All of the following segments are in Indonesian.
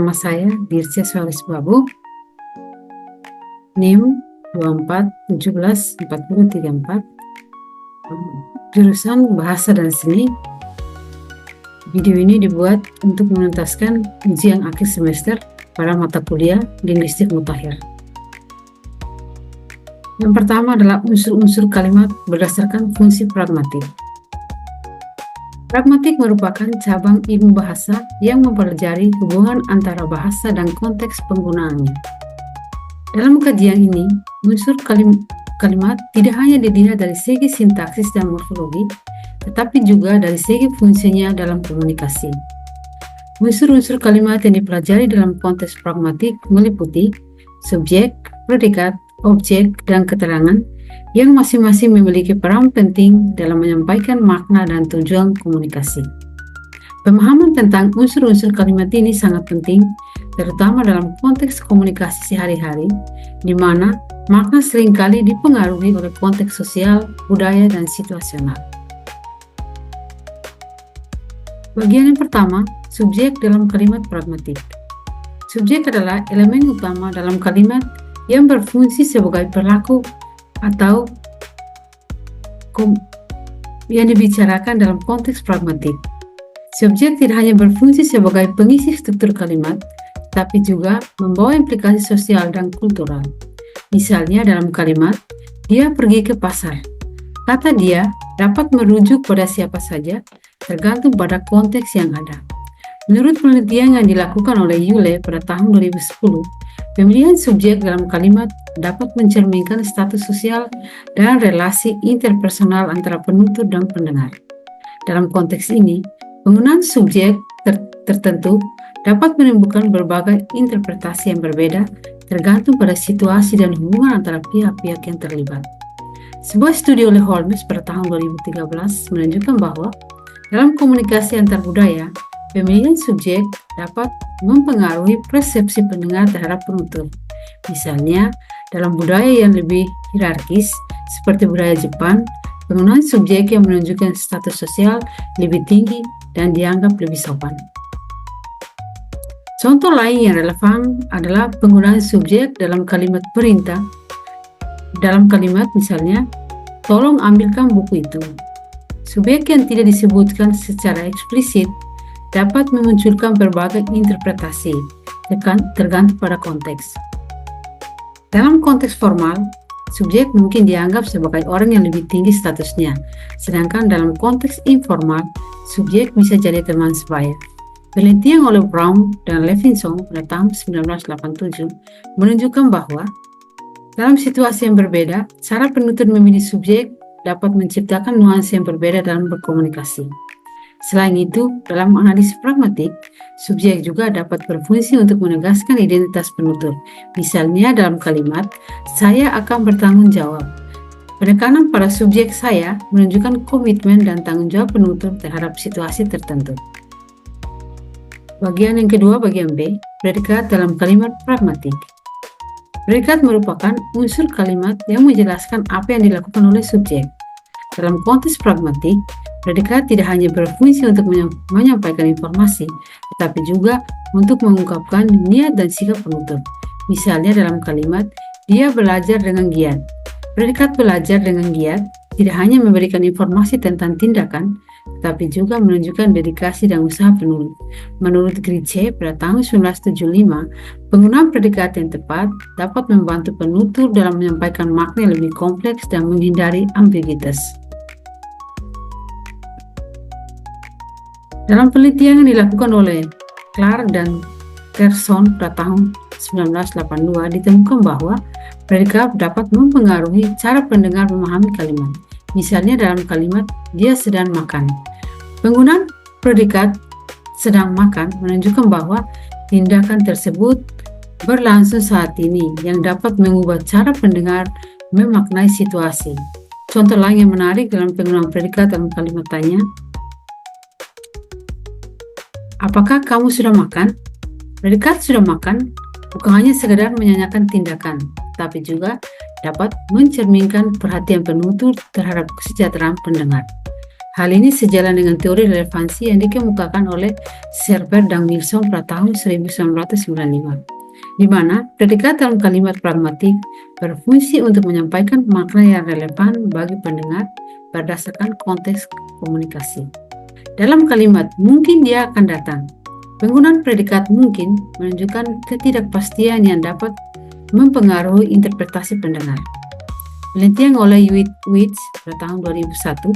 Nama saya Dirce Suaris Babu, NIM 24174034, jurusan Bahasa dan Seni. Video ini dibuat untuk menuntaskan ujian akhir semester pada mata kuliah Linguistik Mutakhir. Yang pertama adalah unsur-unsur kalimat berdasarkan fungsi pragmatik. Pragmatik merupakan cabang ilmu bahasa yang mempelajari hubungan antara bahasa dan konteks penggunaannya. Dalam kajian ini, unsur kalimat tidak hanya dilihat dari segi sintaksis dan morfologi, tetapi juga dari segi fungsinya dalam komunikasi. Unsur-unsur kalimat yang dipelajari dalam konteks pragmatik meliputi subjek, predikat, objek, dan keterangan yang masing-masing memiliki peran penting dalam menyampaikan makna dan tujuan komunikasi. Pemahaman tentang unsur-unsur kalimat ini sangat penting, terutama dalam konteks komunikasi sehari-hari, di mana makna seringkali dipengaruhi oleh konteks sosial, budaya, dan situasional. Bagian yang pertama, subjek dalam kalimat pragmatik. Subjek adalah elemen utama dalam kalimat yang berfungsi sebagai pelaku atau yang dibicarakan dalam konteks pragmatik. Subjek tidak hanya berfungsi sebagai pengisi struktur kalimat, tapi juga membawa implikasi sosial dan kultural. Misalnya dalam kalimat, dia pergi ke pasar. Kata dia dapat merujuk pada siapa saja, tergantung pada konteks yang ada. Menurut penelitian yang dilakukan oleh Yule pada tahun 2010, pemilihan subjek dalam kalimat dapat mencerminkan status sosial dan relasi interpersonal antara penutur dan pendengar. Dalam konteks ini, penggunaan subjek tertentu dapat menimbulkan berbagai interpretasi yang berbeda tergantung pada situasi dan hubungan antara pihak-pihak yang terlibat. Sebuah studi oleh Holmes pada tahun 2013 menunjukkan bahwa dalam komunikasi antar budaya, pemilihan subjek dapat mempengaruhi persepsi pendengar terhadap penutur. Misalnya, dalam budaya yang lebih hierarkis, seperti budaya Jepang, penggunaan subjek yang menunjukkan status sosial lebih tinggi dan dianggap lebih sopan. Contoh lain yang relevan adalah penggunaan subjek dalam kalimat perintah. Dalam kalimat misalnya, tolong ambilkan buku itu. Subjek yang tidak disebutkan secara eksplisit dapat memunculkan berbagai interpretasi, tergantung pada konteks. Dalam konteks formal, subjek mungkin dianggap sebagai orang yang lebih tinggi statusnya, sedangkan dalam konteks informal, subjek bisa jadi teman sebaya. Penelitian oleh Brown dan Levinson pada tahun 1987 menunjukkan bahwa dalam situasi yang berbeda, cara penutur memilih subjek dapat menciptakan nuansa yang berbeda dalam berkomunikasi. Selain itu, dalam analisis pragmatik, subjek juga dapat berfungsi untuk menegaskan identitas penutur. Misalnya dalam kalimat, saya akan bertanggung jawab. Penekanan pada subjek saya menunjukkan komitmen dan tanggung jawab penutur terhadap situasi tertentu. Bagian yang kedua, bagian B, predikat dalam kalimat pragmatik. Predikat merupakan unsur kalimat yang menjelaskan apa yang dilakukan oleh subjek. Dalam konteks pragmatik, predikat tidak hanya berfungsi untuk menyampaikan informasi, tetapi juga untuk mengungkapkan niat dan sikap penutur. Misalnya dalam kalimat, dia belajar dengan giat. Predikat belajar dengan giat tidak hanya memberikan informasi tentang tindakan, tetapi juga menunjukkan dedikasi dan usaha penulis. Menurut Gritche pada tahun 1975, penggunaan predikat yang tepat dapat membantu penutur dalam menyampaikan makna yang lebih kompleks dan menghindari ambiguitas. Dalam penelitian yang dilakukan oleh Clark dan Pearson pada tahun 1982 ditemukan bahwa predikat dapat mempengaruhi cara pendengar memahami kalimat. Misalnya dalam kalimat, dia sedang makan. Penggunaan predikat sedang makan menunjukkan bahwa tindakan tersebut berlangsung saat ini yang dapat mengubah cara pendengar memaknai situasi. Contoh lain yang menarik dalam penggunaan predikat dalam kalimat tanya, apakah kamu sudah makan? Predikat sudah makan bukan hanya sekedar menyanyikan tindakan, tapi juga dapat mencerminkan perhatian penutur terhadap kesejahteraan pendengar. Hal ini sejalan dengan teori relevansi yang dikemukakan oleh Serber dan Wilson pada tahun 1995, di mana predikat dalam kalimat pragmatik berfungsi untuk menyampaikan makna yang relevan bagi pendengar berdasarkan konteks komunikasi. Dalam kalimat "mungkin dia akan datang", penggunaan predikat "mungkin" menunjukkan ketidakpastian yang dapat mempengaruhi interpretasi pendengar. Penelitian oleh Witz pada tahun 2001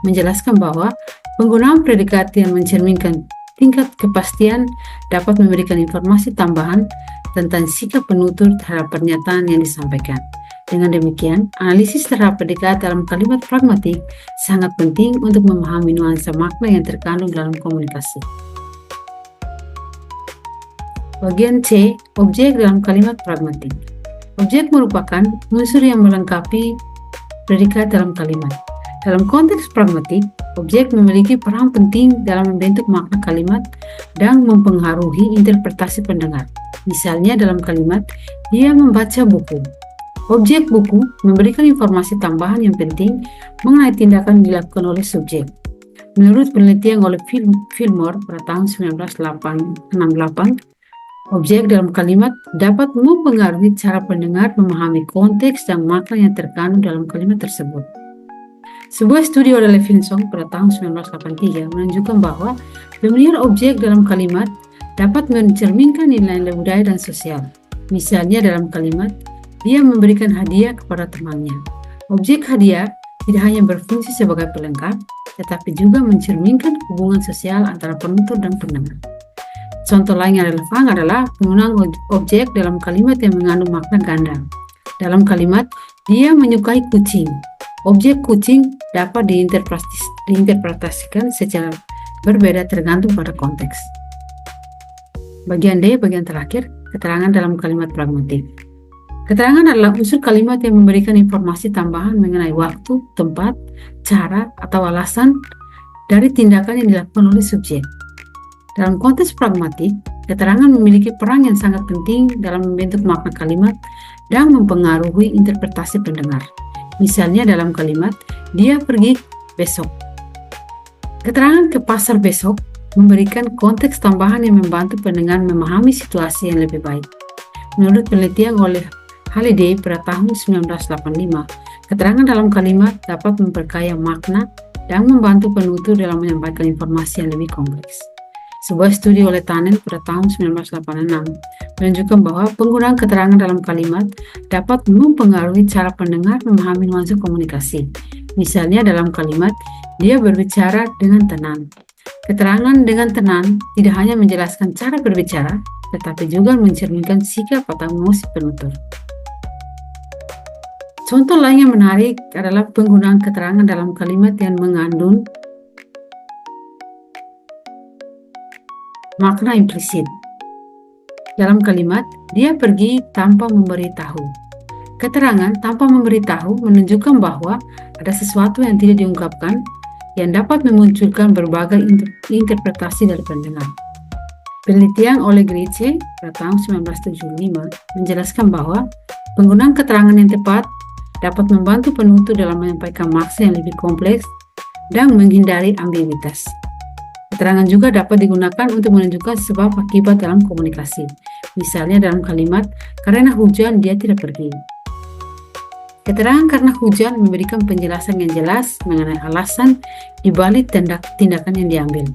menjelaskan bahwa penggunaan predikat yang mencerminkan tingkat kepastian dapat memberikan informasi tambahan tentang sikap penutur terhadap pernyataan yang disampaikan. Dengan demikian, analisis terhadap predikat dalam kalimat pragmatik sangat penting untuk memahami nuansa makna yang terkandung dalam komunikasi. Bagian C, objek dalam kalimat pragmatik. Objek merupakan unsur yang melengkapi predikat dalam kalimat. Dalam konteks pragmatik, objek memiliki peran penting dalam membentuk makna kalimat dan mempengaruhi interpretasi pendengar. Misalnya dalam kalimat, dia membaca buku. Objek buku memberikan informasi tambahan yang penting mengenai tindakan yang dilakukan oleh subjek. Menurut penelitian oleh Fillmore pada tahun 1968, objek dalam kalimat dapat mempengaruhi cara pendengar memahami konteks dan makna yang terkandung dalam kalimat tersebut. Sebuah studi oleh Levinson pada tahun 1983 menunjukkan bahwa pemilihan objek dalam kalimat dapat mencerminkan nilai budaya dan sosial. Misalnya dalam kalimat, dia memberikan hadiah kepada temannya. Objek hadiah tidak hanya berfungsi sebagai pelengkap, tetapi juga mencerminkan hubungan sosial antara penutur dan pendengar. Contoh lain yang relevan adalah penggunaan objek dalam kalimat yang mengandung makna ganda. Dalam kalimat, dia menyukai kucing. Objek kucing dapat diinterpretasikan secara berbeda tergantung pada konteks. Bagian D, bagian terakhir, keterangan dalam kalimat pragmatik. Keterangan adalah unsur kalimat yang memberikan informasi tambahan mengenai waktu, tempat, cara, atau alasan dari tindakan yang dilakukan oleh subjek. Dalam konteks pragmatik, keterangan memiliki peran yang sangat penting dalam membentuk makna kalimat dan mempengaruhi interpretasi pendengar. Misalnya dalam kalimat, dia pergi besok. Keterangan ke pasar besok memberikan konteks tambahan yang membantu pendengar memahami situasi yang lebih baik. Menurut penelitian oleh Halliday pada tahun 1985, keterangan dalam kalimat dapat memperkaya makna dan membantu penutur dalam menyampaikan informasi yang lebih kompleks. Sebuah studi oleh Tunnell pada tahun 1986 menunjukkan bahwa penggunaan keterangan dalam kalimat dapat mempengaruhi cara pendengar memahami nuansa komunikasi. Misalnya dalam kalimat, dia berbicara dengan tenang. Keterangan dengan tenang tidak hanya menjelaskan cara berbicara, tetapi juga mencerminkan sikap atau emosi penutur. Contoh lain yang menarik adalah penggunaan keterangan dalam kalimat yang mengandung makna implisit. Dalam kalimat, dia pergi tanpa memberitahu. Keterangan tanpa memberitahu menunjukkan bahwa ada sesuatu yang tidak diungkapkan yang dapat memunculkan berbagai interpretasi dari pendengar. Penelitian oleh Gritze pada tahun 1975 menjelaskan bahwa penggunaan keterangan yang tepat dapat membantu penutur dalam menyampaikan maksud yang lebih kompleks dan menghindari ambiguitas. Keterangan juga dapat digunakan untuk menunjukkan sebab akibat dalam komunikasi. Misalnya dalam kalimat, karena hujan dia tidak pergi. Keterangan karena hujan memberikan penjelasan yang jelas mengenai alasan dibalik tindakan yang diambil.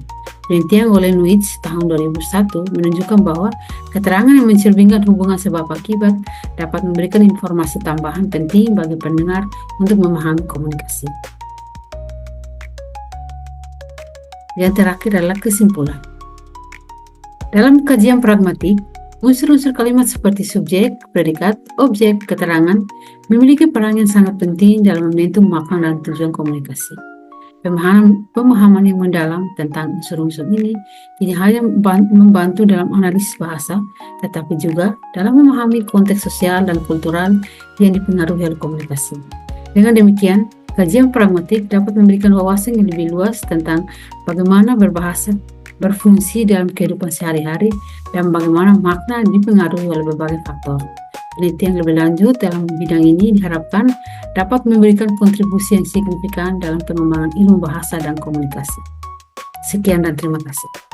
Penelitian oleh Witz tahun 2001 menunjukkan bahwa keterangan yang mencerminkan hubungan sebab akibat dapat memberikan informasi tambahan penting bagi pendengar untuk memahami komunikasi. Yang terakhir adalah kesimpulan. Dalam kajian pragmatik, unsur-unsur kalimat seperti subjek, predikat, objek, keterangan memiliki peran yang sangat penting dalam membentuk makna dan tujuan komunikasi. Pemahaman yang mendalam tentang unsur-unsur ini tidak hanya membantu dalam analisis bahasa, tetapi juga dalam memahami konteks sosial dan kultural yang dipengaruhi oleh komunikasi. Dengan demikian, kajian pragmatik dapat memberikan wawasan yang lebih luas tentang bagaimana berbahasa berfungsi dalam kehidupan sehari-hari dan bagaimana makna dipengaruhi oleh berbagai faktor. Penelitian lebih lanjut dalam bidang ini diharapkan dapat memberikan kontribusi yang signifikan dalam pengembangan ilmu bahasa dan komunikasi. Sekian dan terima kasih.